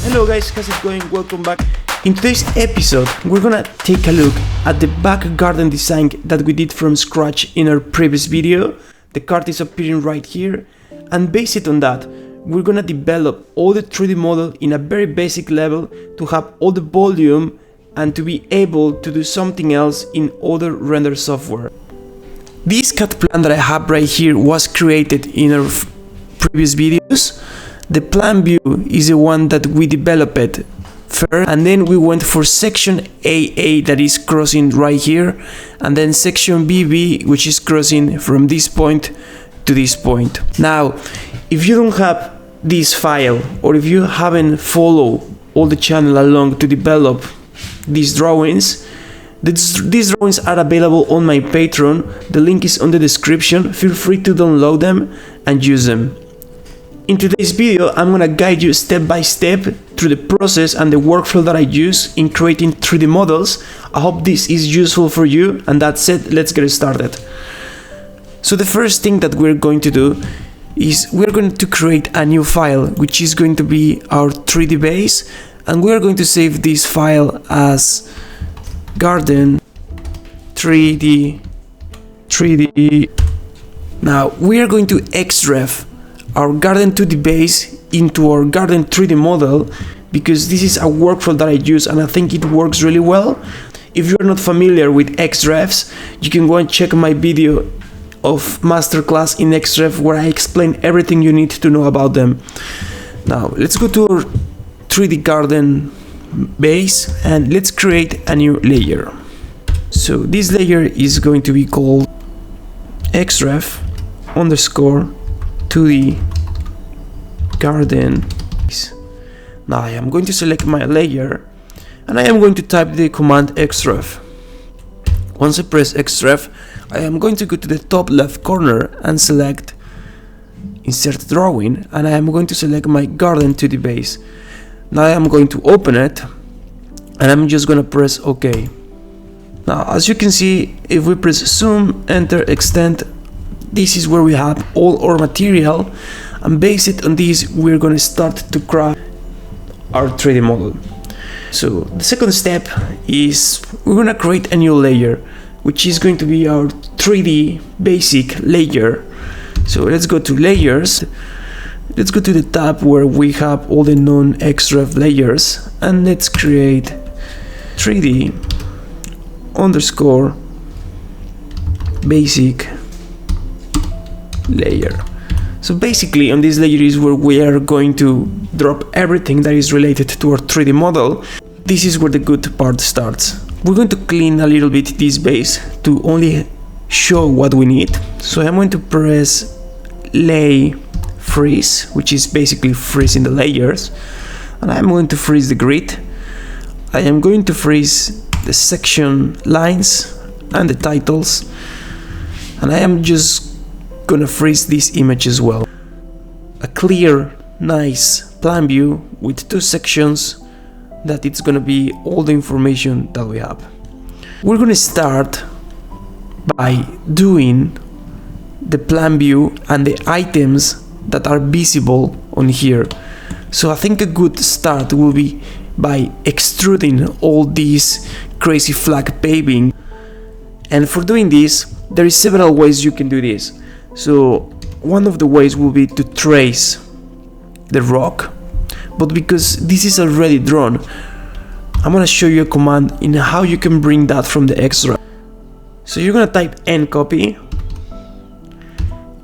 Hello guys, how's it going? Welcome back. In today's episode, we're gonna take a look at the back garden design that we did from scratch in our previous video. The card is appearing right here, and based on that, we're gonna develop all the 3D model in a very basic level to have all the volume and to be able to do something else in other render software. This CAD plan that I have right here was created in our previous videos. The plan view is the one that we developed first, and then we went for section AA that is crossing right here, and then section BB which is crossing from this point to this point. Now, if you don't have this file, or if you haven't followed all the channel along to develop these drawings, these drawings are available on my Patreon. The link is on the description. Feel free to download them and use them. In today's video, I'm gonna guide you step by step through the process and the workflow that I use in creating 3D models. I hope this is useful for you, and that's it, let's get started. So the first thing that we're going to do is we're going to create a new file, which is going to be our 3D base, and we're going to save this file as garden 3D. Now we are going to xref our garden 2D base into our garden 3D model, because this is a workflow that I use and I think it works really well. If you're not familiar with xrefs, you can go and check my video of masterclass in xref where I explain everything you need to know about them. Now let's go to our 3D garden base and let's create a new layer. So this layer is going to be called xref underscore 2D garden. Now I am going to select my layer and I am going to type the command xref. Once I press xref, I am going to go to the top left corner and select insert drawing, and I am going to select my garden 2D base. Now I am going to open it and I'm just going to press OK. Now as you can see, if we press zoom, enter, extend, this is where we have all our material, and based on this we're going to start to craft our 3D model. So the second step is we're going to create a new layer, which is going to be our 3D basic layer. So let's go to layers, let's go to the tab where we have all the non-xref layers, and let's create 3D underscore basic layer. So basically on this layer is where we are going to drop everything that is related to our 3D model. This is where the good part starts. We're going to clean a little bit this base to only show what we need. So I'm going to press lay freeze, which is basically freezing the layers, and I'm going to freeze the grid. I am going to freeze the section lines and the titles, and I am just gonna freeze this image as well. A clear, nice plan view with two sections that it's gonna be all the information that we have. We're gonna start by doing the plan view and the items that are visible on here. So I think a good start will be by extruding all these crazy flag paving, and for doing this there is several ways you can do this. So one of the ways will be to trace the rock, but because this is already drawn, I'm gonna show you a command in how you can bring that from the xref. So you're gonna type ncopy,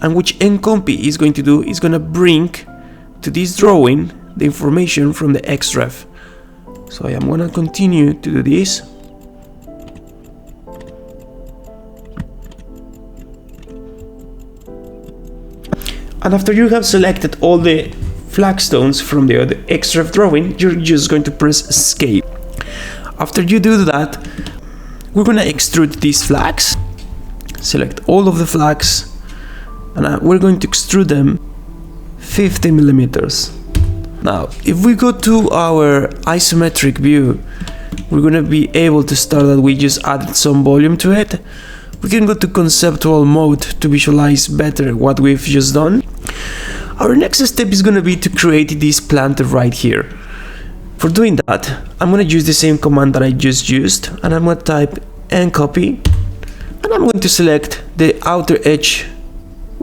and which ncopy is going to do is gonna bring to this drawing the information from the xref. So I am gonna continue to do this. And after you have selected all the flagstones from the xref drawing, you're just going to press escape. After you do that, we're gonna extrude these flags. Select all of the flags, and we're going to extrude them 50 millimeters. Now, if we go to our isometric view, we're gonna be able to start that we just added some volume to it. We can go to conceptual mode to visualize better what we've just done. Our next step is going to be to create this plant right here. For doing that, I'm going to use the same command that I just used, and I'm going to type ncopy, and I'm going to select the outer edge.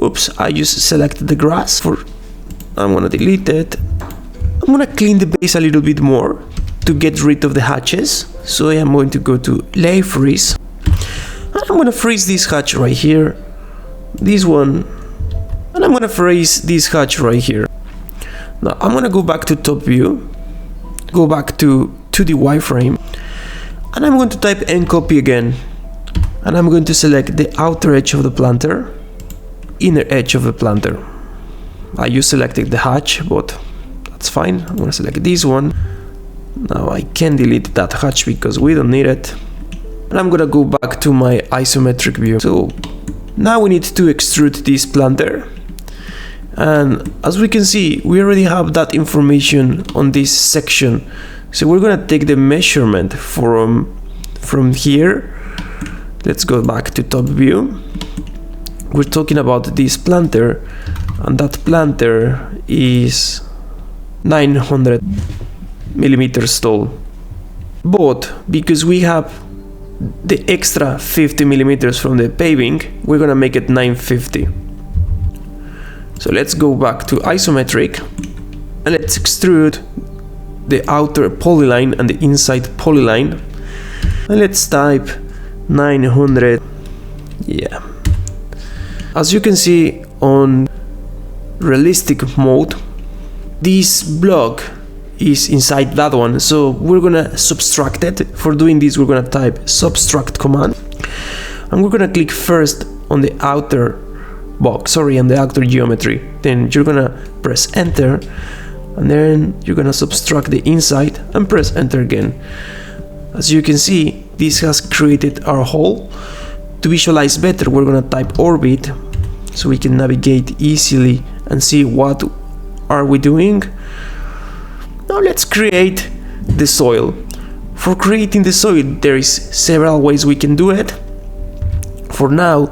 Oops, I just selected the grass. I'm going to delete it. I'm going to clean the base a little bit more to get rid of the hatches. So I'm going to go to lay freeze. I'm going to freeze this hatch right here, this one, and I'm going to freeze this hatch right here. Now I'm going to go back to top view, go back to 2D wireframe, and I'm going to type ncopy again, and I'm going to select the outer edge of the planter, inner edge of the planter. I just selected the hatch, but that's fine. I'm going to select this one. Now I can delete that hatch because we don't need it. And I'm gonna go back to my isometric view. So now we need to extrude this planter. And as we can see, we already have that information on this section. So we're gonna take the measurement from here. Let's go back to top view. We're talking about this planter, and that planter is 900 millimeters tall. But because we have the extra 50 millimeters from the paving, we're gonna make it 950. So let's go back to isometric, and let's extrude the outer polyline and the inside polyline, and let's type 900. Yeah, as you can see on realistic mode, this block is inside that one, so we're gonna subtract it. For doing this, we're gonna type subtract command, and we're gonna click first on the outer box, on the outer geometry. Then you're gonna press enter, and then you're gonna subtract the inside and press enter again. As you can see, this has created our hole. To visualize better, we're gonna type orbit, so we can navigate easily and see what are we doing. Now let's create the soil. For creating the soil, there is several ways we can do it. For now,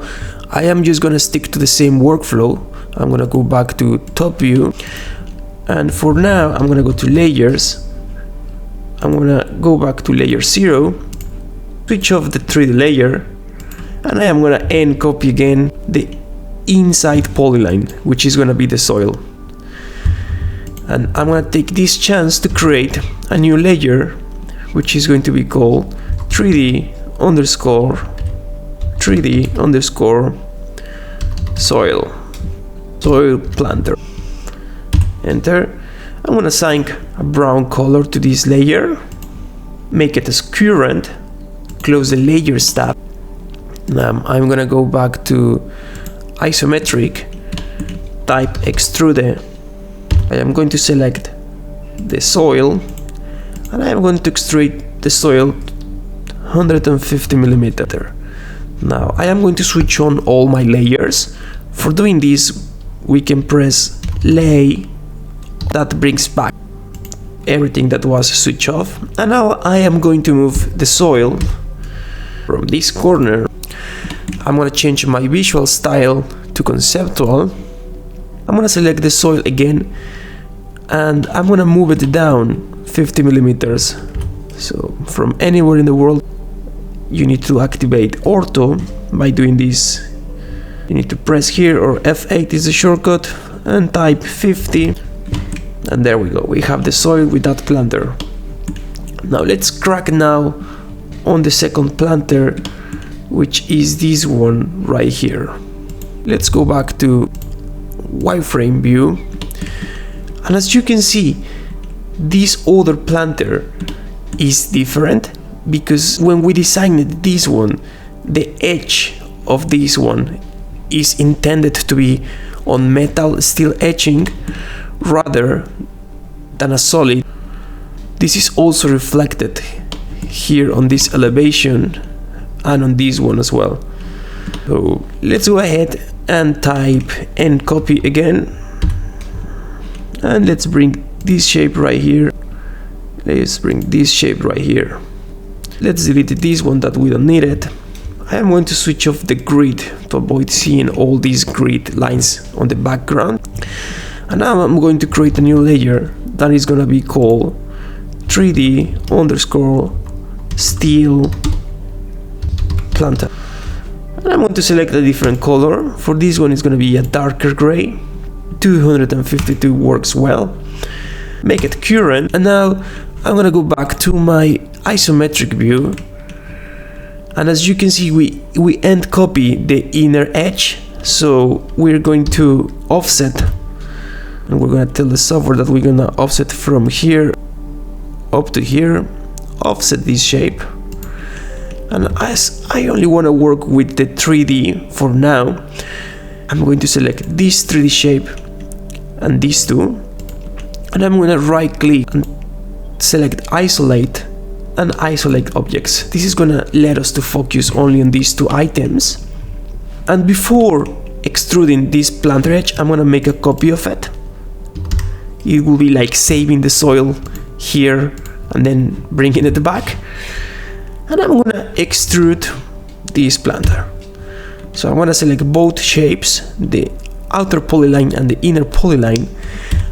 I am just gonna stick to the same workflow. I'm gonna go back to top view, and for now I'm gonna go to layers. I'm gonna go back to layer 0, switch off the 3D layer, and I am gonna copy again the inside polyline, which is gonna be the soil. And I'm gonna take this chance to create a new layer, which is going to be called 3D underscore soil planter. Enter. I'm gonna assign a brown color to this layer, make it as current, close the layers tab. Now I'm gonna go back to isometric, type extrude. I am going to select the soil, and I am going to extrude the soil 150 millimeter. Now I am going to switch on all my layers. For doing this, we can press lay. That brings back everything that was switched off. And now I am going to move the soil from this corner. I'm going to change my visual style to conceptual. I'm going to select the soil again, and I'm going to move it down 50 millimeters. So from anywhere in the world, you need to activate ortho. By doing this, you need to press here, or F8 is the shortcut, and type 50. And there we go, we have the soil with that planter. Now let's crack now on the second planter, which is this one right here. Let's go back to wireframe view, and as you can see, this other planter is different, because when we designed this one, the edge of this one is intended to be on metal steel etching rather than a solid. This is also reflected here on this elevation and on this one as well. So let's go ahead and type and copy again, and let's bring this shape right here. Let's bring this shape right here. Let's delete this one that we don't need it. I am going to switch off the grid to avoid seeing all these grid lines on the background. And now I'm going to create a new layer that is going to be called 3D underscore steel planter. And I'm going to select a different color. For this one, it's going to be a darker gray. 252 works well. Make it current. And now I'm going to go back to my isometric view. And as you can see, we end copy the inner edge. So we're going to offset. And we're going to tell the software that we're going to offset from here up to here. Offset this shape. And as I only want to work with the 3D for now, I'm going to select this 3D shape and these two, and I'm going to right click and select isolate and isolate objects. This is going to let us to focus only on these two items. And before extruding this planter edge, I'm going to make a copy of it. It will be like saving the soil here and then bringing it back. And I'm going to extrude this planter. So I'm going to select both shapes, the outer polyline and the inner polyline,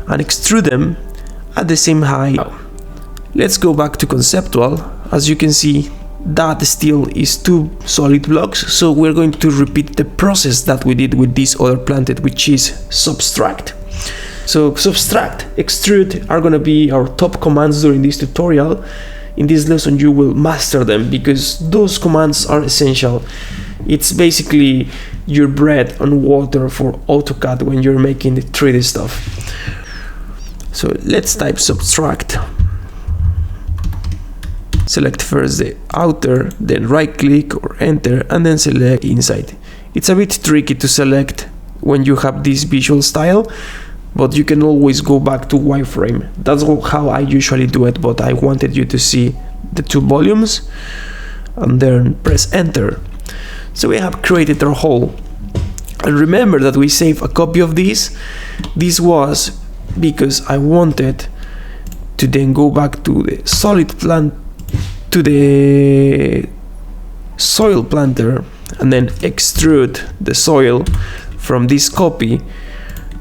and extrude them at the same height. Let's go back to conceptual. As you can see, that steel is two solid blocks, so we're going to repeat the process that we did with this other planted, which is subtract. So subtract, extrude are going to be our top commands during this tutorial. In this lesson you will master them because those commands are essential. It's basically your bread and water for AutoCAD when you're making the 3D stuff. So let's type subtract. Select first the outer, then right click or enter, and then select inside. It's a bit tricky to select when you have this visual style, but you can always go back to wireframe. That's how I usually do it, but I wanted you to see the two volumes, and then press enter. So we have created our hole. And remember that we save a copy of this. This was because I wanted to then go back to the soil planter and then extrude the soil from this copy,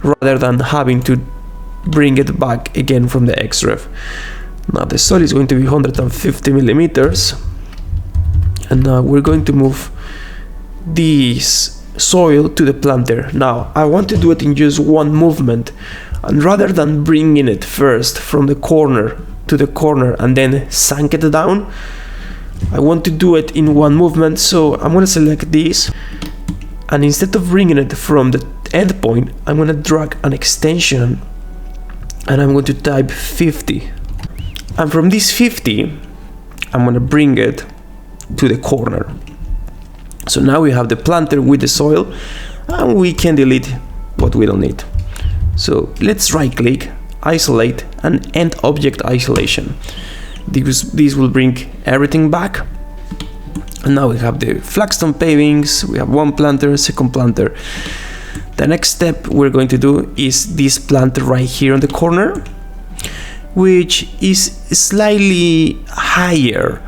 rather than having to bring it back again from the XREF. Now the soil is going to be 150 millimeters, and now we're going to move this soil to the planter. Now I want to do it in just one movement, and rather than bringing it first from the corner to the corner and then sink it down, I want to do it in one movement. So I'm going to select this, and instead of bringing it from the end point, I'm going to drag an extension and I'm going to type 50, and from this 50 I'm going to bring it to the corner. So now we have the planter with the soil, and we can delete what we don't need. So let's right click, isolate, and end object isolation. This will bring everything back. And now we have the flagstone pavings, we have one planter, second planter. The next step we're going to do is this planter right here on the corner, which is slightly higher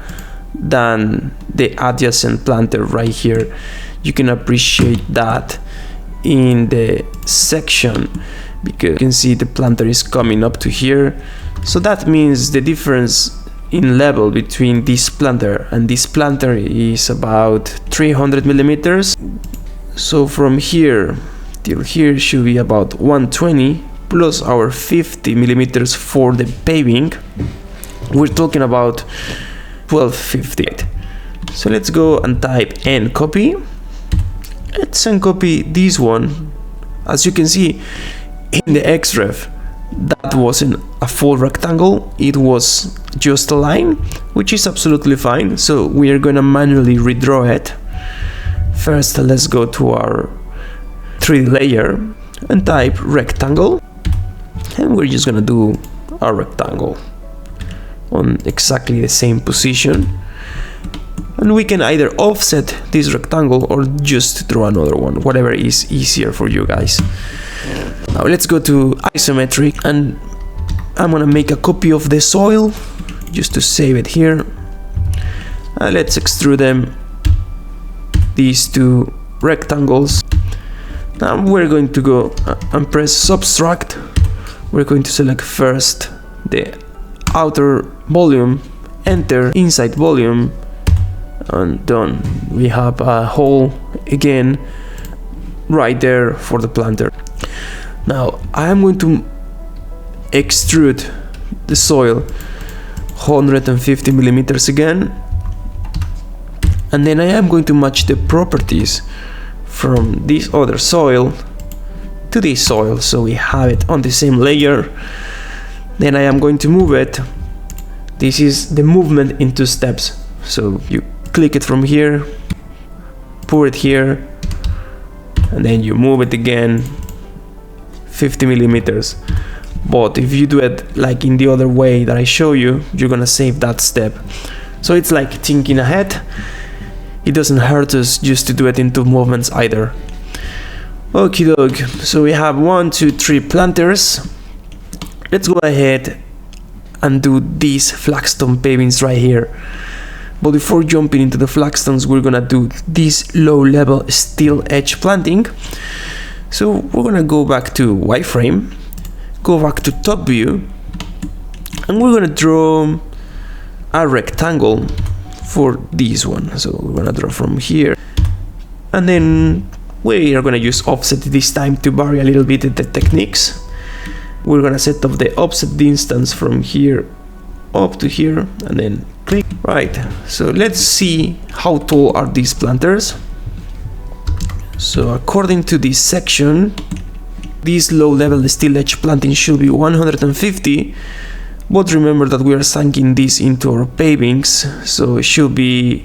than the adjacent planter right here. You can appreciate that in the section because you can see the planter is coming up to here. So that means the difference in level between this planter and this planter is about 300 millimeters. So from here till here should be about 120 plus our 50 millimeters for the paving. We're talking about 1258. So let's go and type end copy. Let's uncopy this one. As you can see in the XREF, that wasn't a full rectangle, it was just a line, which is absolutely fine. So we are going to manually redraw it. First, let's go to our 3D layer and type rectangle, and we're just going to do a rectangle on exactly the same position. And we can either offset this rectangle or just draw another one, whatever is easier for you guys. Now let's go to isometric, and I'm gonna make a copy of the soil just to save it here. And let's extrude them, these two rectangles. Now we're going to go and press subtract. We're going to select first the outer volume, enter inside volume, and done. We have a hole again right there for the planter. Now I am going to extrude the soil 150 millimeters again, and then I am going to match the properties from this other soil to this soil, so we have it on the same layer. Then I am going to move it. This is the movement in 2 steps, so you click it from here, pour it here, and then you move it again 50 millimeters. But if you do it like in the other way that I show you, you're gonna save that step. So it's like thinking ahead. It doesn't hurt us just to do it in 2 movements either. Okie doke, so we have 1, 2, 3 planters. Let's go ahead and do these flagstone pavings right here. But before jumping into the flagstones, we're gonna do this low level steel edge planting. So we're gonna go back to wireframe, go back to top view, and we're gonna draw a rectangle for this one. So we're gonna draw from here, and then we are gonna use offset this time to vary a little bit the techniques. We're gonna set up the offset distance from here up to here, and then click. Right, so let's see how tall are these planters. So according to this section, this low level steel edge planting should be 150, but remember that we are sinking this into our pavings, so it should be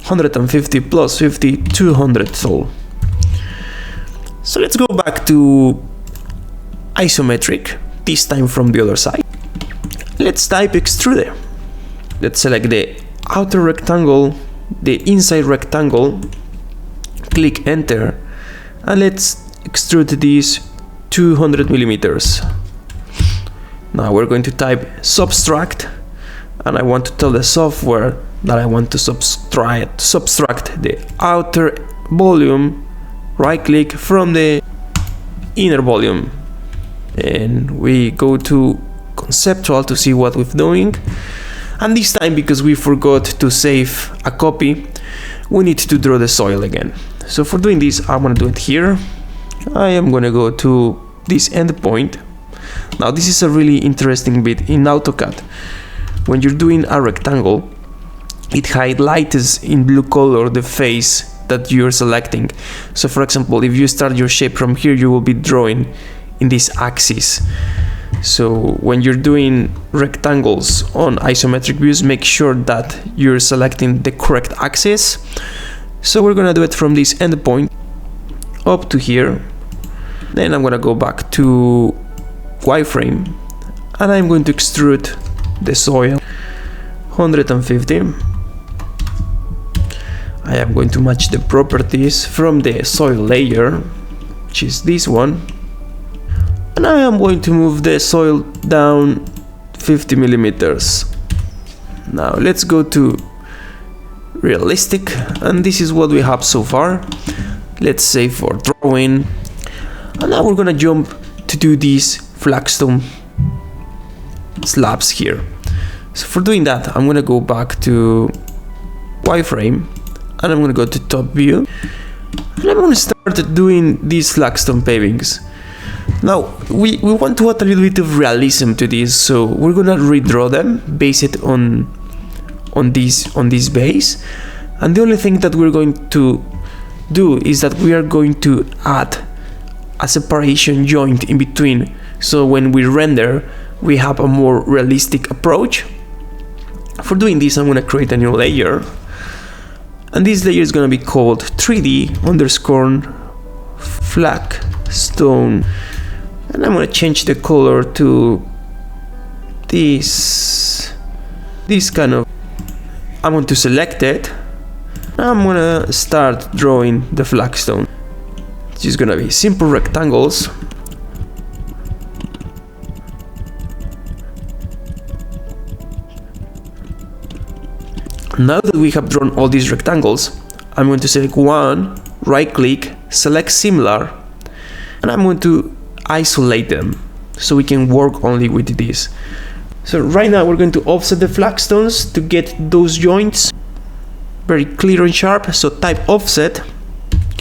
150 plus 50, 200 tall. So let's go back to isometric, this time from the other side. Let's type extrude. Let's select the outer rectangle, the inside rectangle, click enter, and let's extrude this 200 millimeters. Now we're going to type subtract, and I want to tell the software that I want to subtract the outer volume, right click from the inner volume, and we go to conceptual to see what we're doing. And this time, because we forgot to save a copy, we need to draw the soil again. So for doing this, I'm gonna do it here. I am gonna go to this endpoint. Now this is a really interesting bit in AutoCAD. When you're doing a rectangle, it highlights in blue color the face that you're selecting. So for example, if you start your shape from here, you will be drawing in this axis. So when you're doing rectangles on isometric views, make sure that you're selecting the correct axis. So we're gonna do it from this endpoint up to here. Then I'm gonna go back to wireframe, and I'm going to extrude the soil 150. I am going to match the properties from the soil layer, which is this one. And I am going to move the soil down 50 millimeters. Now let's go to realistic, and this is what we have so far. Let's save for drawing, and now we're gonna jump to do these flagstone slabs here. So for doing that, I'm gonna go back to wireframe, and I'm gonna go to top view, and I'm gonna start doing these flagstone pavings. Now we want to add a little bit of realism to this, so we're gonna redraw them based on this base, and the only thing that we're going to do is that we are going to add a separation joint in between, so when we render we have a more realistic approach. For doing this, I'm gonna create a new layer, and this layer is gonna be called 3D underscore flagstone. And I'm going to change the color to this kind of. I'm going to select it. I'm going to start drawing the flagstone. It's just going to be simple rectangles. Now that we have drawn all these rectangles, I'm going to select one, right click, select similar, and I'm going to isolate them so we can work only with this. So right now we're going to offset the flagstones to get those joints very clear and sharp. So type offset,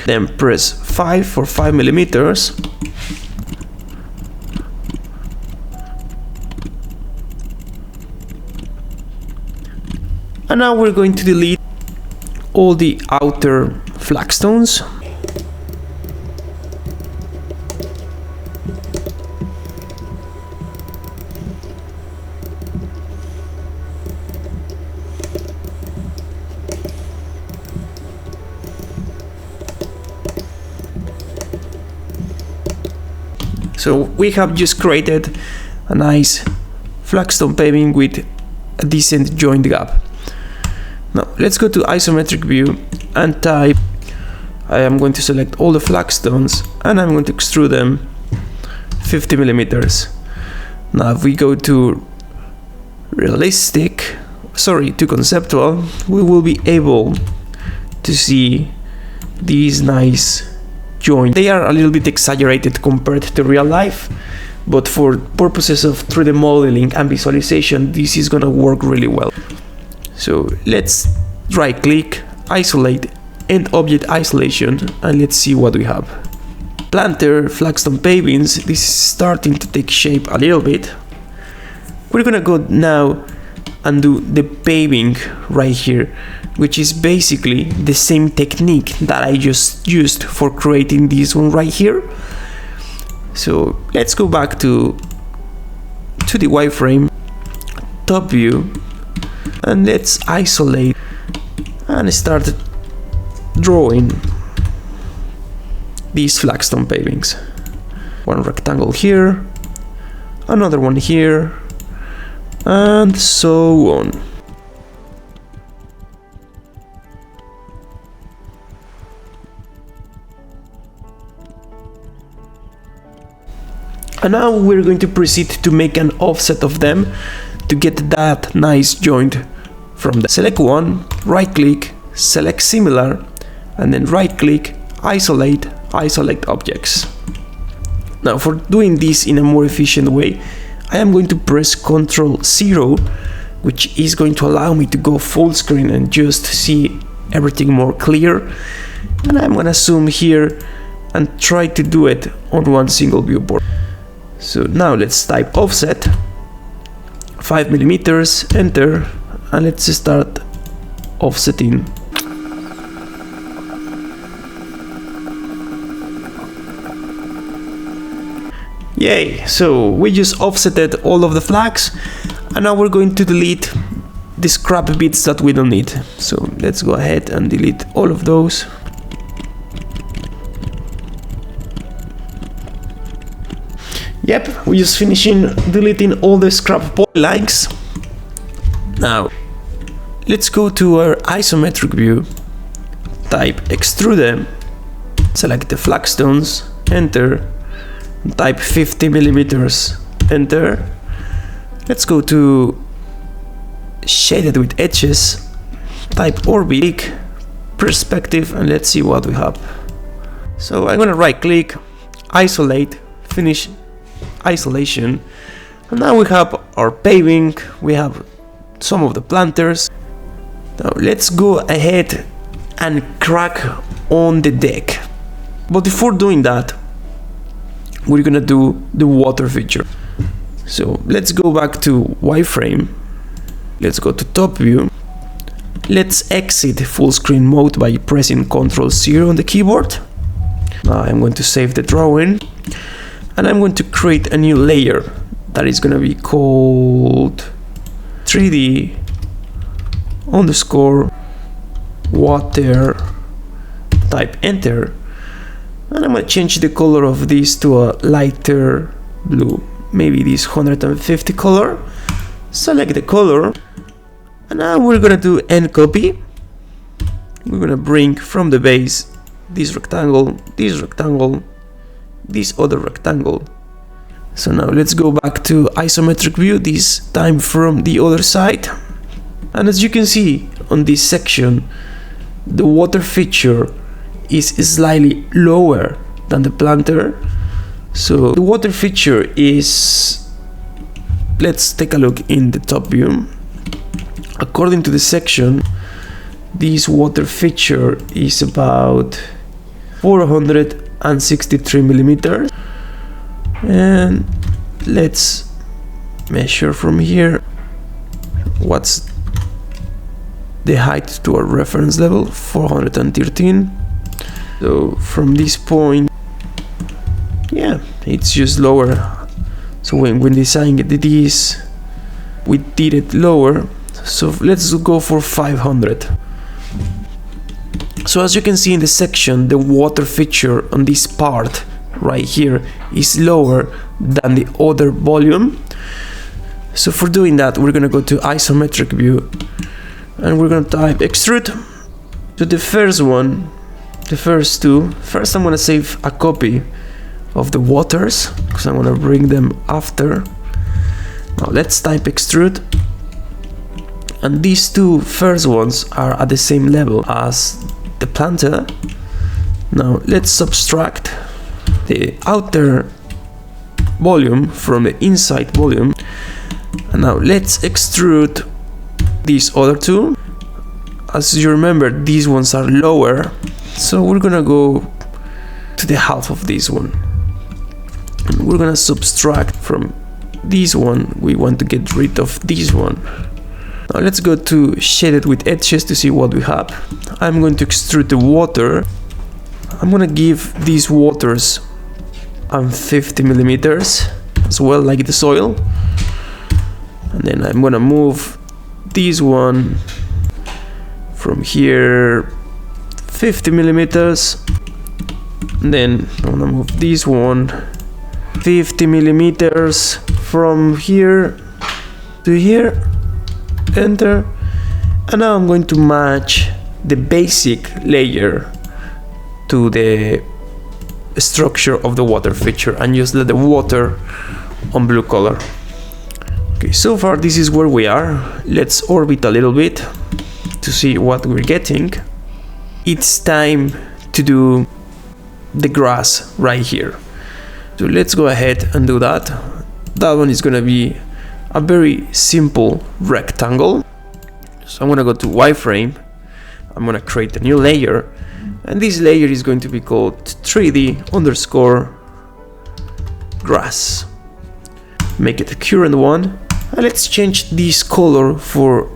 then press 5 for 5 millimeters. And now we're going to delete all the outer flagstones. So we have just created a nice flagstone paving with a decent joint gap. Now let's go to isometric view and type, I am going to select all the flagstones and I'm going to extrude them 50 millimeters. Now if we go to to conceptual, we will be able to see these nice joints. They are a little bit exaggerated compared to real life, but for purposes of 3D modeling and visualization, this is gonna work really well. So let's right click, isolate, end object isolation, and let's see what we have. Planter, flagstone pavings, this is starting to take shape a little bit. We're gonna go now and do the paving right here, which is basically the same technique that I just used for creating this one right here. So let's go back to the wireframe, top view, and let's isolate and start drawing these flagstone pavings. One rectangle here, another one here, and so on. And now we're going to proceed to make an offset of them to get that nice joint from the select one, right click, select similar, and then right click, isolate objects. Now for doing this in a more efficient way, I am going to press Ctrl 0, which is going to allow me to go full screen and just see everything more clear. And I'm gonna zoom here and try to do it on one single viewport. So now let's type offset, 5 millimeters, enter, and let's start offsetting. Yay! So we just offsetted all of the flags, and now we're going to delete the scrap bits that we don't need. So let's go ahead and delete all of those. Yep, we're just finishing deleting all the scrap polylines. Now, let's go to our isometric view, type extrude them, select the flagstones, enter, type 50 millimeters, enter. Let's go to shaded with edges, type orbit, perspective, and let's see what we have. So I'm gonna right click, isolate, finish isolation, and now we have our paving, we have some of the planters. Now let's go ahead and crack on the deck, but before doing that we're gonna do the water feature. So let's go back to wireframe, let's go to top view, let's exit full screen mode by pressing Ctrl 0 on the keyboard. Now I'm going to save the drawing, and I'm going to create a new layer that is going to be called 3D underscore water, type enter, and I'm going to change the color of this to a lighter blue, maybe this 150 color. Select the color, and now we're going to do end copy. We're going to bring from the base this rectangle, this other rectangle. So now let's go back to isometric view, this time from the other side. And as you can see on this section, the water feature is slightly lower than the planter. So the water feature is let's take a look in the top view. According to the section, this water feature is about 463 millimeters, and let's measure from here what's the height to our reference level, 413. So from this point, yeah, it's just lower. So when designing this, we did it lower. So let's go for 500. So as you can see in the section, the water feature on this part right here is lower than the other volume. So for doing that, we're gonna go to isometric view and we're gonna type extrude. So the first one, the first two, first I'm gonna save a copy of the waters because I'm gonna bring them after. Now let's type extrude, and these two first ones are at the same level as the planta. Now let's subtract the outer volume from the inside volume, and now let's extrude these other two. As you remember, these ones are lower, so we're gonna go to the half of this one, and we're gonna subtract from this one. We want to get rid of this one. Now let's go to shaded with edges to see what we have. I'm going to extrude the water. I'm gonna give these waters 50 millimeters as well, like the soil, and then I'm gonna move this one from here 50 millimeters, and then I'm gonna move this one 50 millimeters from here to here, enter, and now I'm going to match the basic layer to the structure of the water feature and just let the water on blue color. Okay, so far this is where we are. Let's orbit a little bit to see what we're getting. It's time to do the grass right here. So let's go ahead and do that. That one is gonna be a very simple rectangle. So I'm gonna go to wireframe. I'm gonna create a new layer, and this layer is going to be called 3D_grass. Make it a current one, and let's change this color for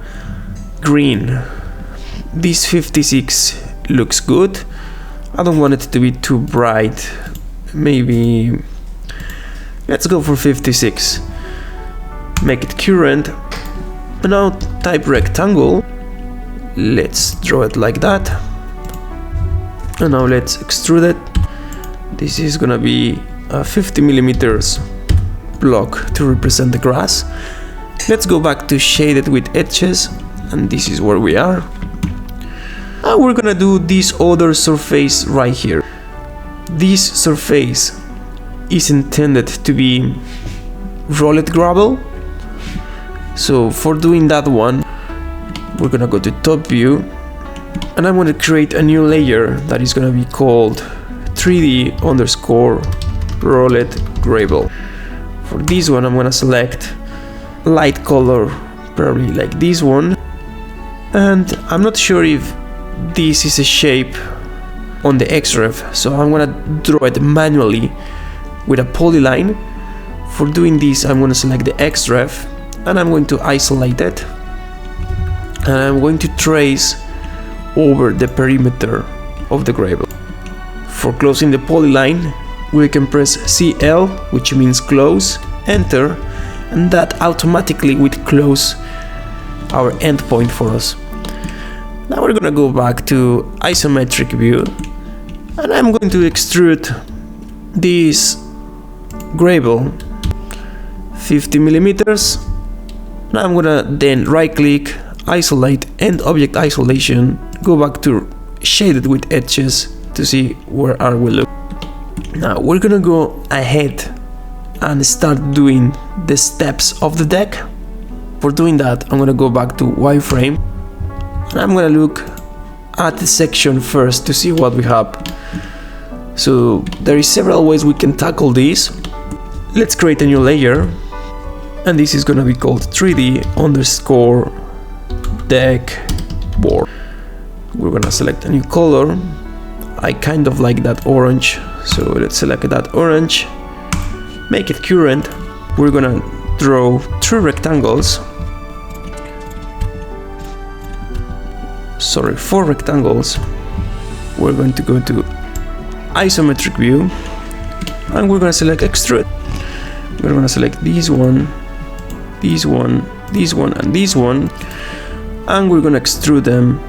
green. This 56 looks good. I don't want it to be too bright. Maybe let's go for 56. Make it current, and now type rectangle. Let's draw it like that, and now let's extrude it. This is gonna be a 50 millimeters block to represent the grass. Let's go back to shaded with edges, and this is where we are. Now we're gonna do this other surface right here. This surface is intended to be rolled gravel. So for doing that one, we're gonna go to top view, and I'm gonna create a new layer that is gonna be called 3D_rolled gravel. For this one, I'm gonna select light color, probably like this one, and I'm not sure if this is a shape on the XREF, so I'm gonna draw it manually with a polyline. For doing this, I'm gonna select the XREF, and I'm going to isolate it, and I'm going to trace over the perimeter of the gravel. For closing the polyline, we can press CL, which means close, enter, and that automatically will close our endpoint for us. Now we're gonna go back to isometric view, and I'm going to extrude this gravel 50 millimeters. Now I'm gonna then right click, isolate, end object isolation, go back to shaded with edges to see where are we look. Now we're gonna go ahead and start doing the steps of the deck. For doing that, I'm gonna go back to wireframe, and I'm gonna look at the section first to see what we have. So there is several ways we can tackle this. Let's create a new layer. and this is gonna be called 3D underscore deck board. We're gonna select a new color. I kind of like that orange, so let's select that orange, make it current. We're gonna draw 3 rectangles, 4 rectangles. We're going to go to isometric view, and we're gonna select extrude. We're gonna select this one, this one, this one, and this one, and we're gonna extrude them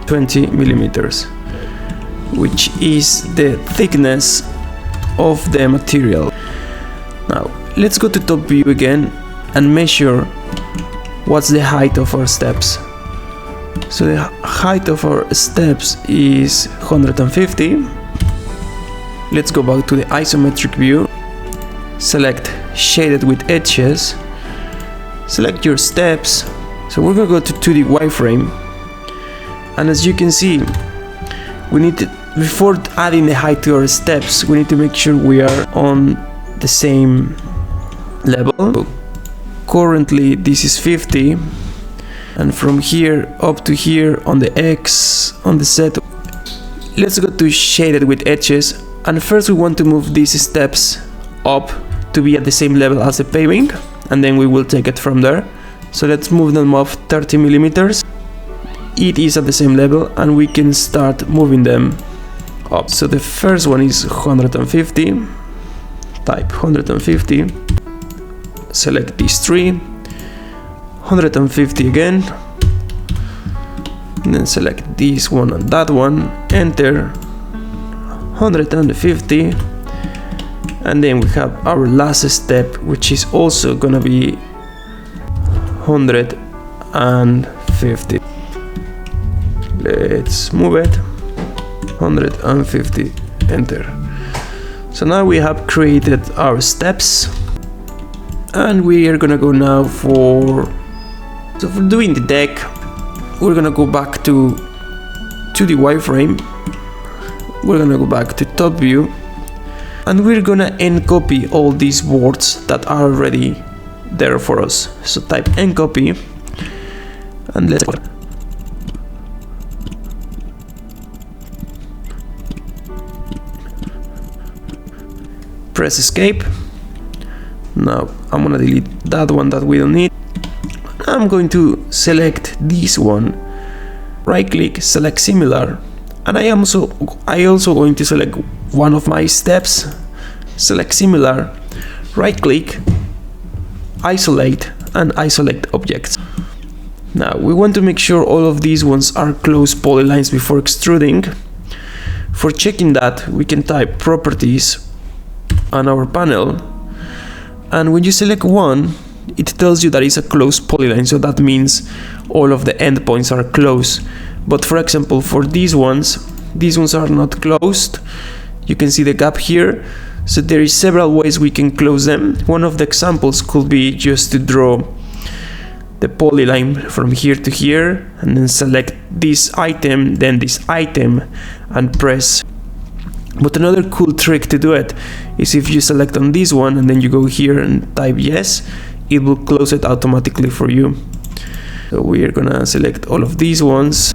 20 millimeters, which is the thickness of the material. Now let's go to top view again and measure what's the height of our steps. So the height of our steps is 150. Let's go back to the isometric view, select shaded with edges, select your steps. So we're gonna go to 2D wireframe, and as you can see, we need to, before adding the height to our steps, we need to make sure we are on the same level. Currently this is 50, and from here up to here on the X, on the Z, let's go to shaded with edges, and first we want to move these steps up to be at the same level as the paving, and then we will take it from there. So let's move them up 30 millimeters. It is at the same level, and we can start moving them up. So the first one is 150, type 150, select these 3, 150 again, and then select this one and that one, enter 150, and then we have our last step, which is also gonna be 150. Let's move it, 150, enter. So now we have created our steps, and we are gonna go now for doing the deck. We're gonna go back to the wireframe, we're gonna go back to top view, and we're gonna encopy all these boards that are already there for us. So type encopy, and let's press escape. Now I'm gonna delete that one that we don't need. I'm going to select this one, right click, select similar, and I also going to select one of my steps, select similar, right click, isolate, and isolate objects. Now we want to make sure all of these ones are close polylines before extruding. For checking that, we can type properties on our panel, and when you select one, it tells you that it's a close polyline, so that means all of the endpoints are close. But for example, for these ones are not closed. You can see the gap here, so there is several ways we can close them. One of the examples could be just to draw the polyline from here to here, and then select this item, then this item, and press. But another cool trick to do it is if you select on this one and then you go here and type yes, it will close it automatically for you. So we are gonna select all of these ones,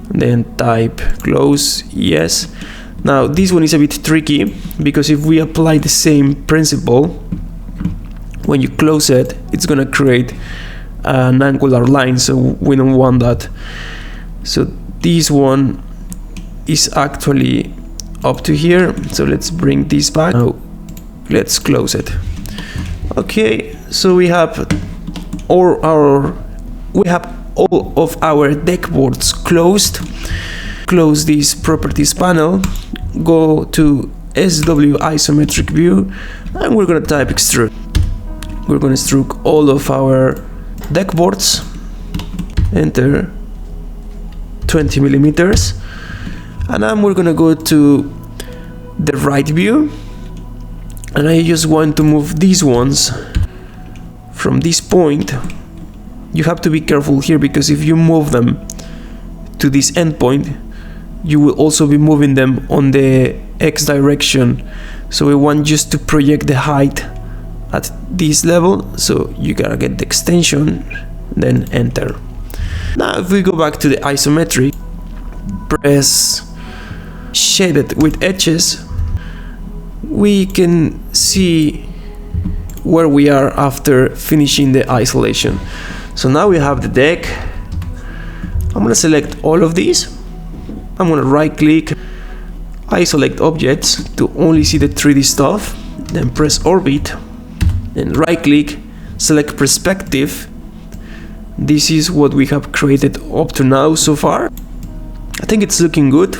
and then type close, yes. Now this one is a bit tricky, because if we apply the same principle, when you close it, it's gonna create an angular line, so we don't want that. So this one is actually up to here, so let's bring this back. Now let's close it. Okay, so we have all of our deck boards closed. Close this properties panel, go to SW isometric view, and we're gonna type extrude. We're gonna extrude all of our deck boards, enter 20 millimeters, and then we're gonna go to the right view, and I just want to move these ones from this point. You have to be careful here, because if you move them to this endpoint, you will also be moving them on the X direction. So we want just to project the height at this level, so you gotta get the extension, then enter. Now if we go back to the isometric, press shaded with edges, we can see where we are after finishing the isolation. So now we have the deck. I'm gonna select all of these. I'm gonna right click, isolate objects to only see the 3D stuff, then press orbit, then right click, select perspective. This is what we have created up to now so far. I think it's looking good.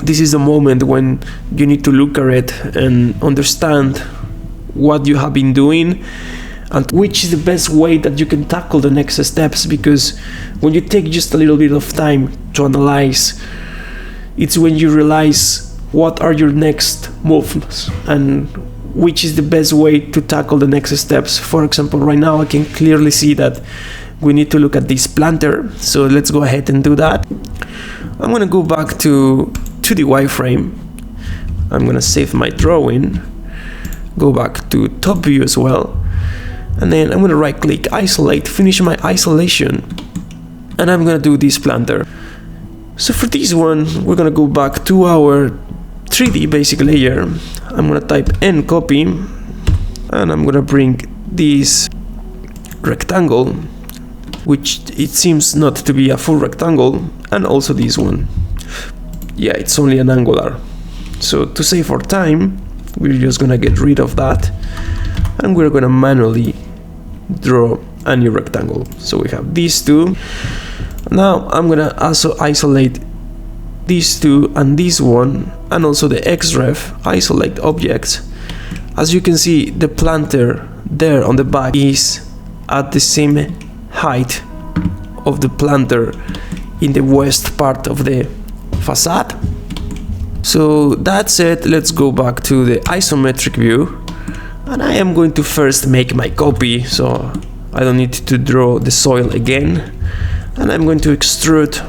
This is the moment when you need to look at it and understand what you have been doing and which is the best way that you can tackle the next steps, because when you take just a little bit of time to analyze, it's when you realize what are your next moves and which is the best way to tackle the next steps. For example, right now I can clearly see that we need to look at this planter, so let's go ahead and do that. I'm gonna go back to the wireframe. I'm gonna save my drawing, go back to top view as well, and then I'm gonna right click, isolate, finish my isolation, and I'm gonna do this planter. So for this one, we're gonna go back to our 3D basic layer. I'm gonna type N copy, and I'm gonna bring this rectangle, which it seems not to be a full rectangle, and also this one. Yeah, it's only an angular. So to save our time, we're just gonna get rid of that, and we're gonna manually draw a new rectangle. So we have these two. Now I'm gonna also isolate these two and this one, and also the XREF, isolate objects. As you can see, the planter there on the back is at the same height of the planter in the west part of the facade. So that's it. Let's go back to the isometric view, and I am going to first make my copy so I don't need to draw the soil again, and I'm going to extrude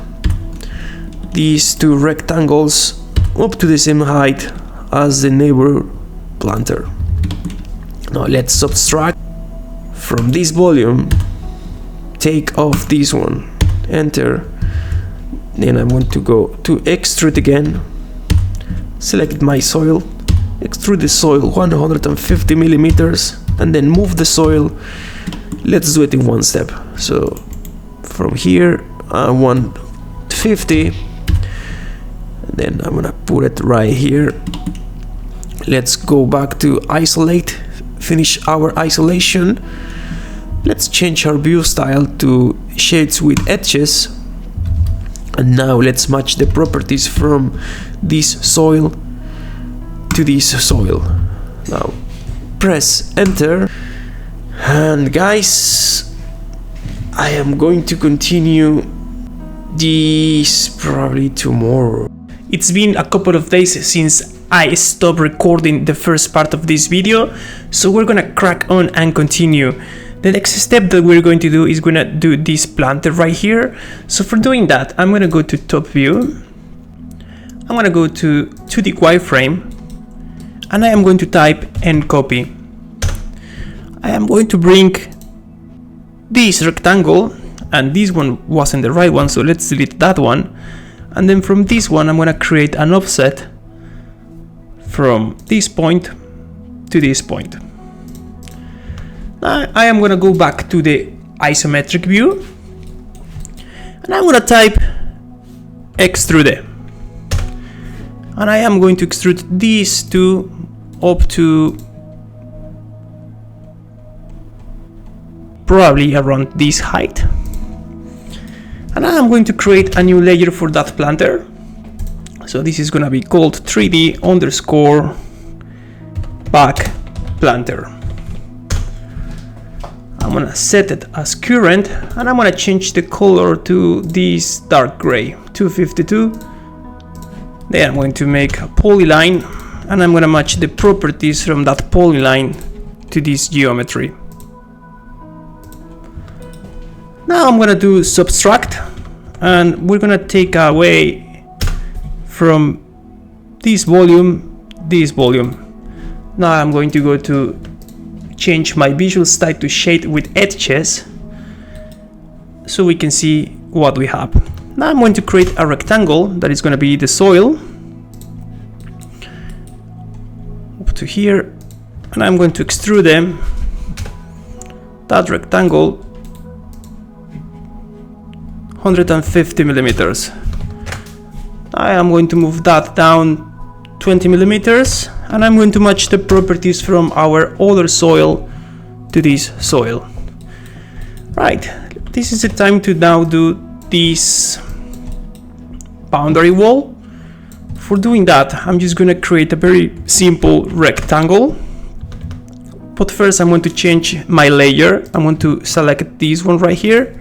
these two rectangles up to the same height as the neighbor planter. Now let's subtract from this volume, take off this one, enter. Then I'm going to go to extrude again, select my soil, extrude the soil 150 millimeters, and then move the soil. Let's do it in one step. So from here, 150, and then I'm gonna put it right here. Let's go back to isolate, finish our isolation. Let's change our view style to shades with edges. And now let's match the properties from this soil to this soil. Now press enter, and guys, I am going to continue this probably tomorrow. It's been a couple of days since I stopped recording the first part of this video, so we're gonna crack on and continue. The next step that we're going to do is gonna do this planter right here. So for doing that, I'm gonna go to top view. I'm gonna go to the wireframe, and I am going to type N copy. I am going to bring this rectangle, and this one wasn't the right one, so let's delete that one. And then from this one, I'm gonna create an offset from this point to this point. Now I am gonna go back to the isometric view, and I'm gonna type extrude, and I am going to extrude these two up to probably around this height, and I am going to create a new layer for that planter. So this is gonna be called 3D underscore back planter. I'm gonna set it as current, and I'm gonna change the color to this dark gray, 252. Then I'm going to make a polyline, and I'm gonna match the properties from that polyline to this geometry. Now I'm gonna do subtract, and we're gonna take away from this volume. Now I'm going to go to change my visual style to shade with edges so we can see what we have. Now I'm going to create a rectangle that is going to be the soil up to here, and I'm going to extrude them, that rectangle, 150 millimeters. I am going to move that down 20 millimeters, and I'm going to match the properties from our other soil to this soil. Right, this is the time to now do this boundary wall. For doing that, I'm just going to create a very simple rectangle. But first I'm going to change my layer. I'm going to select this one right here.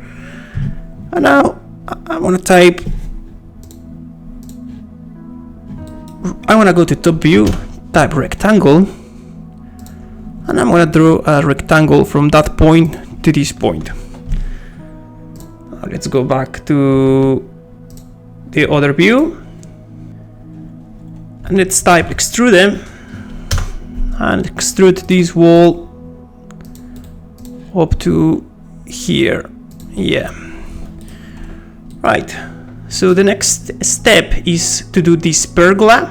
And now I want to type, I want to go to top view, type rectangle, and I'm going to draw a rectangle from that point to this point. Now let's go back to the other view, and let's type extrude them and extrude this wall up to here. Yeah. Right, so the next step is to do this pergola.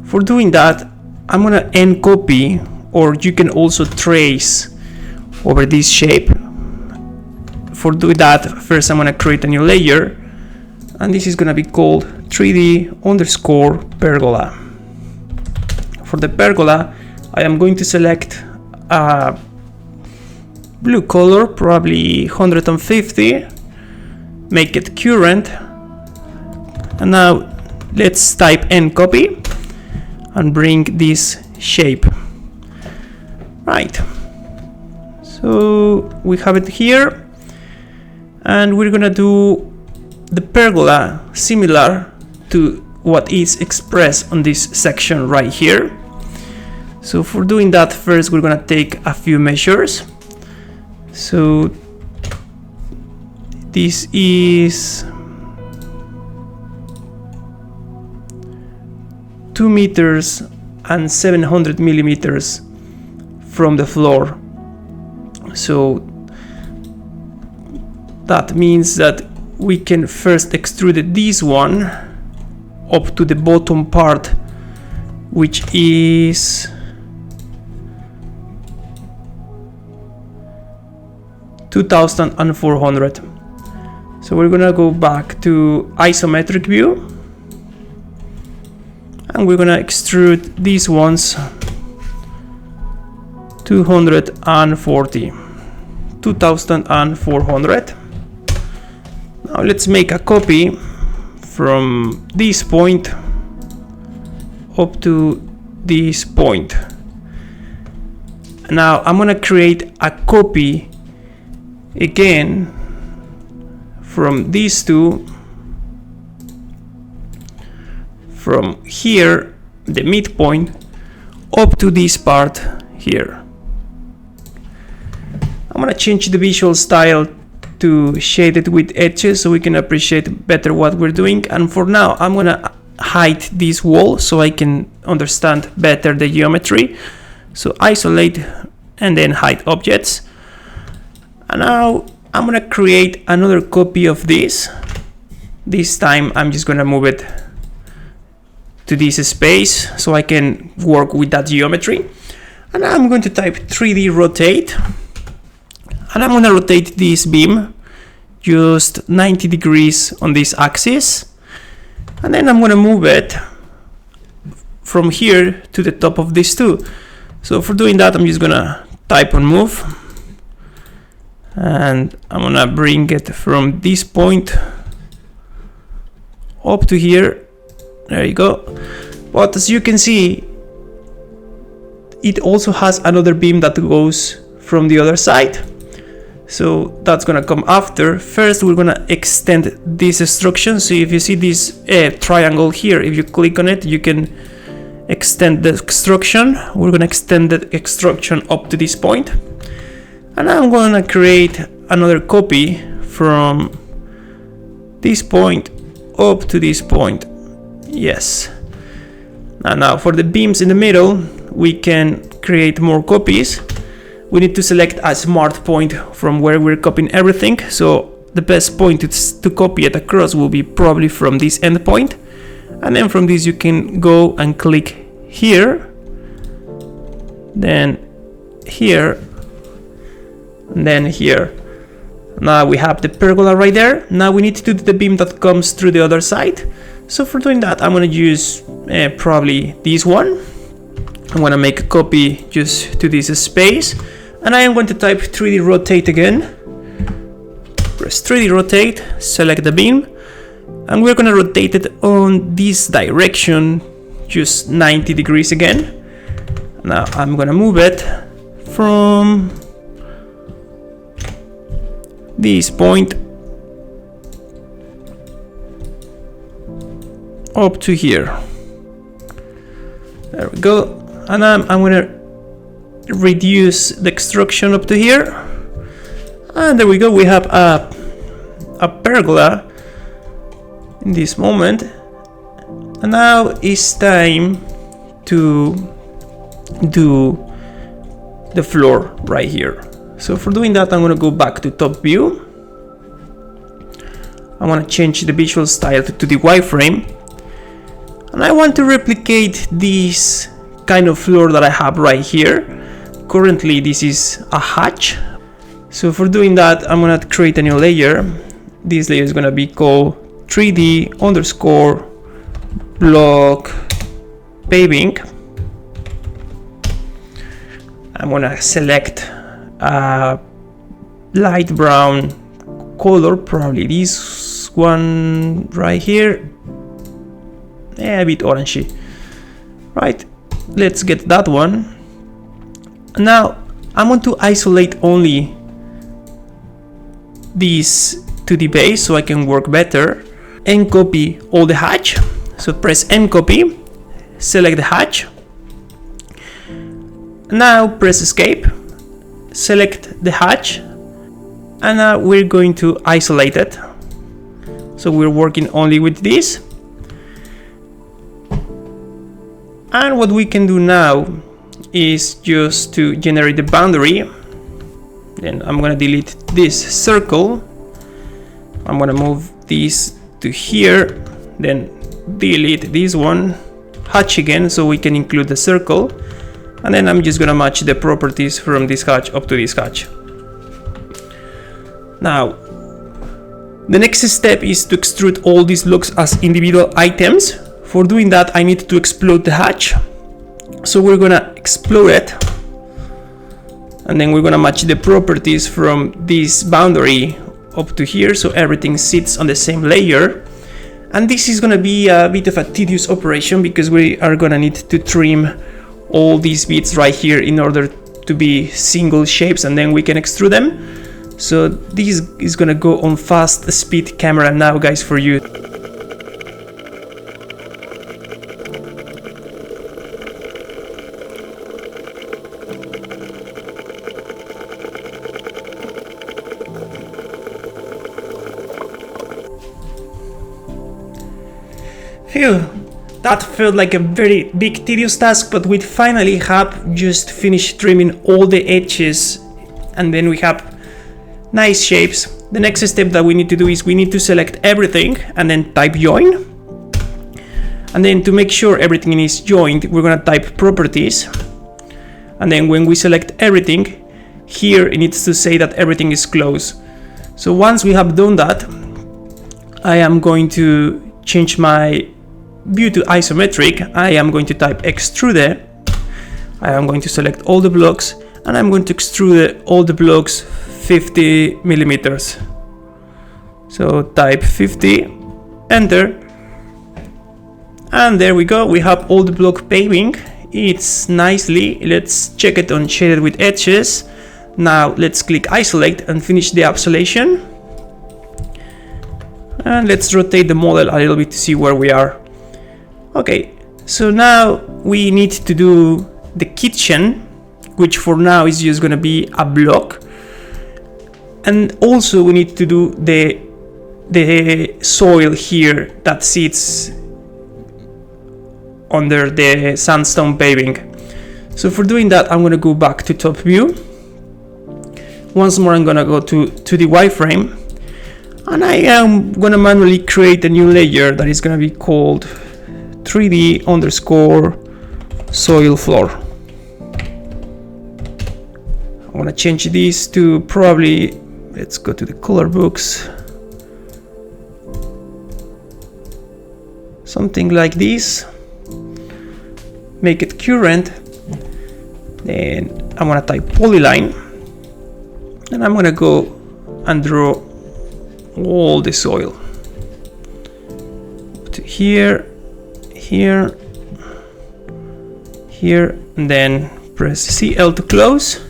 For doing that, I'm gonna end copy, or you can also trace over this shape. For doing that, first I'm gonna create a new layer, and this is gonna be called 3D_pergola. For the pergola, I am going to select a blue color, probably 150. Make it current, and now let's type end copy and bring this shape. Right, so we have it here, and we're gonna do the pergola similar to what is expressed on this section right here. So for doing that, first we're gonna take a few measures. So this is 2 meters and 700 millimeters from the floor. So that means that we can first extrude this one up to the bottom part, which is 2,400. So we're gonna go back to isometric view, and we're gonna extrude these ones 240, 2,400. Now let's make a copy from this point up to this point. Now I'm gonna create a copy again from these two, from here, the midpoint, up to this part here. I'm gonna change the visual style to shade it with edges so we can appreciate better what we're doing. And for now, I'm gonna hide this wall so I can understand better the geometry. So isolate and then hide objects. And now I'm gonna create another copy of this. This time I'm just gonna move it to this space so I can work with that geometry. And I'm going to type 3D rotate, and I'm gonna rotate this beam just 90 degrees on this axis, and then I'm gonna move it from here to the top of this two. So for doing that, I'm just gonna type on move, and I'm gonna bring it from this point up to here. There you go. But as you can see, it also has another beam that goes from the other side. So that's gonna come after. First, we're gonna extend this extrusion. So if you see this triangle here, if you click on it, you can extend the extrusion. We're gonna extend the extrusion up to this point. And I'm gonna create another copy from this point up to this point. Yes. And now for the beams in the middle, we can create more copies. we need to select a smart point from where we're copying everything. So the best point to copy it across will be probably from this endpoint, and then from this you can go and click here, then here, and then here. Now we have the pergola right there. Now we need to do the beam that comes through the other side. So for doing that, I'm going to use probably this one. I'm going to make a copy just to this space, and I am going to type 3D rotate again. Press 3D rotate, select the beam, and we're going to rotate it on this direction, just 90 degrees again. Now I'm going to move it from this point up to here. There we go. And I'm going to reduce the extrusion up to here. And there we go. We have a pergola in this moment. And now it's time to do the floor right here. So for doing that, I'm going to go back to top view. I want to change the visual style to the wireframe, and I want to replicate this kind of floor that I have right here. Currently this is a hatch, so for doing that I'm going to create a new layer. This layer is going to be called 3D underscore block paving. I'm going to select a light brown color, probably this one right here, a bit orangey. Right, let's get that one. Now I'm going to isolate only this to the base so I can work better, and copy all the hatch. So press N copy, select the hatch. Now press escape, select the hatch, and now we're going to isolate it. So we're working only with this. And what we can do now is just to generate the boundary. Then I'm going to delete this circle. I'm going to move this to here, then delete this one, hatch again so we can include the circle. And then I'm just going to match the properties from this hatch up to this hatch. Now, the next step is to extrude all these blocks as individual items. For doing that, I need to explode the hatch. So we're going to explode it. And then we're going to match the properties from this boundary up to here, so everything sits on the same layer. And this is going to be a bit of a tedious operation because we are going to need to trim all these bits right here in order to be single shapes, and then we can extrude them. So this is gonna go on fast speed camera now, guys, for you. Phew. That felt like a very big tedious task, but we finally have just finished trimming all the edges, and then we have nice shapes. The next step that we need to do is we need to select everything and then type join. And then to make sure everything is joined, we're gonna type properties. And then when we select everything, here it needs to say that everything is closed. So once we have done that, I am going to change my view to isometric. I am going to type extrude. I am going to select all the blocks, and I'm going to extrude all the blocks 50 millimeters. So type 50, enter, and there we go. We have all the block paving. It's nicely. Let's check it on shaded with edges. Now let's click isolate and finish the isolation. And let's rotate the model a little bit to see where we are. Okay, so now we need to do the kitchen, which for now is just gonna be a block. And also we need to do the soil here that sits under the sandstone paving. So for doing that, I'm gonna go back to top view. Once more, I'm gonna go to the wireframe, and I am gonna manually create a new layer that is gonna be called 3D underscore soil floor. I want to change this to probably, let's go to the color books, something like this. Make it current. Then I'm going to type polyline, and I'm going to go and draw all the soil to here, here, here, and then press CL to close.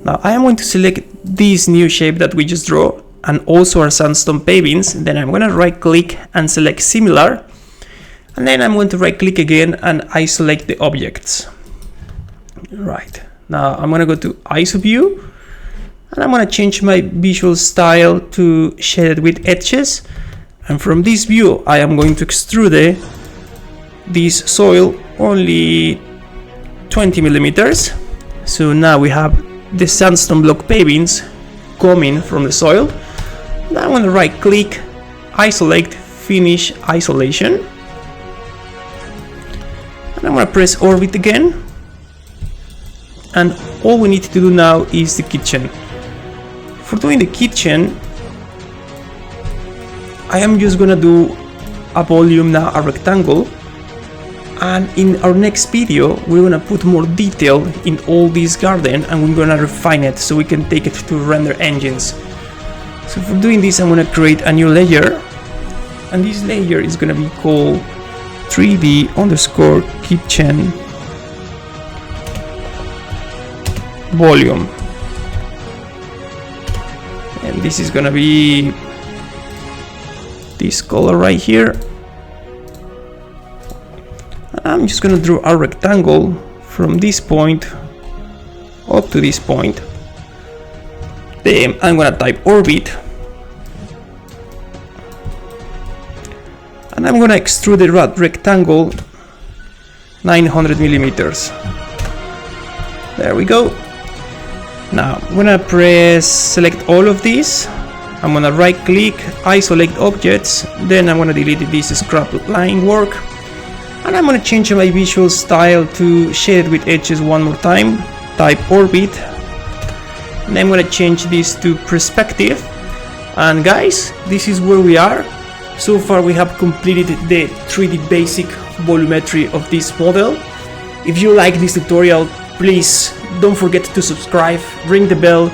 Now I am going to select this new shape that we just draw and also our sandstone pavings. Then I'm going to right click and select similar, and then I'm going to right click again and isolate the objects. Right, now I'm going to go to ISO view, and I'm going to change my visual style to shaded with edges, and from this view I am going to extrude this soil only 20 millimeters. So now we have the sandstone block pavings coming from the soil. Now I'm going to right click, isolate, finish isolation, and I'm going to press orbit again, and all we need to do now is the kitchen. For doing the kitchen, I am just going to do a volume now, a rectangle, and in our next video we're gonna put more detail in all this garden, and we're gonna refine it so we can take it to render engines. So for doing this, I'm gonna create a new layer, and this layer is gonna be called 3D underscore kitchen volume, and this is gonna be this color right here. I'm just gonna draw a rectangle from this point up to this point. Then I'm gonna type orbit, and I'm gonna extrude the rectangle 900 millimeters. There we go. Now I'm gonna press select all of these. I'm gonna right click, isolate objects, then I'm gonna delete this scrap line work. And I'm going to change my visual style to shaded with edges one more time, type orbit, and I'm going to change this to perspective. And guys, this is where we are. So far we have completed the 3D basic volumetry of this model. If you like this tutorial, please don't forget to subscribe, ring the bell.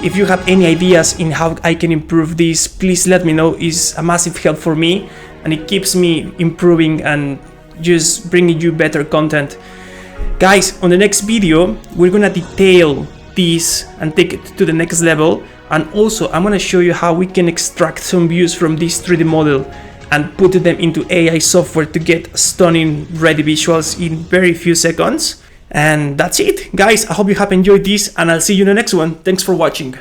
If you have any ideas in how I can improve this, please let me know. It's a massive help for me, and it keeps me improving and just bringing you better content. Guys, on the next video we're gonna detail this and take it to the next level, and also I'm gonna show you how we can extract some views from this 3D model and put them into AI software to get stunning ready visuals in very few seconds. And that's it, guys. I hope you have enjoyed this, and I'll see you in the next one. Thanks for watching.